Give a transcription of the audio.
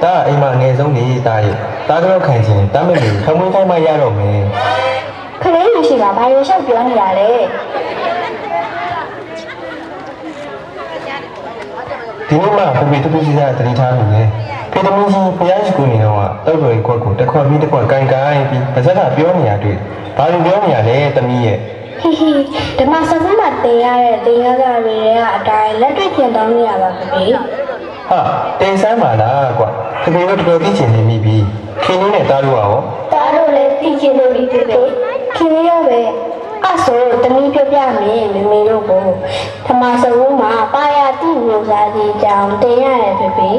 ဒါအိမ်မှာငယ်ဆုံးနေတာရဲ့တားကတော့ခံချင်းတမ်းမလို့ခမွေးခိုင်းမှရတော့မယ်ခလေးလူရှိတာဘာလို့ရှောက်ပြောနေတာလဲဒီနေ့မှဖေဖေတပည့်စီစားတတိထားလို့လေဖေသမီးကြီးဖျားရှိကိုနေတော့တောက်တော်ခွက်ကိုတစ်ခွက်ပြီးတစ်ခွက်ကန်ကန်ပြီးပါဇက်ကပြောနေရတွေ့ဘာလို့ပြောနေရလဲသမီးရဲ့ဟီဟီဓမ္မစကားမှာတင်ရတဲ့တင်ရတာတွေကအတိုင်းလက်တွေ့ကျင့်သုံးနေရပါဖေဟာတင်ဆန်းပါလားကွာဖေဖေကတော်တော်သိချင်နေမိပြီခင်လေးနဲ့တားလို့ရောတားလို့လည်းသိချင်လို့ဒီဖေခင်လေးရောပဲအဲ့ဆိုတမီးပြပြမယ်မမေတို့ကိုဓမ္မစကားမှာပါရတိမျိုးစားစီကြောင်တင်ရတယ်ဖေ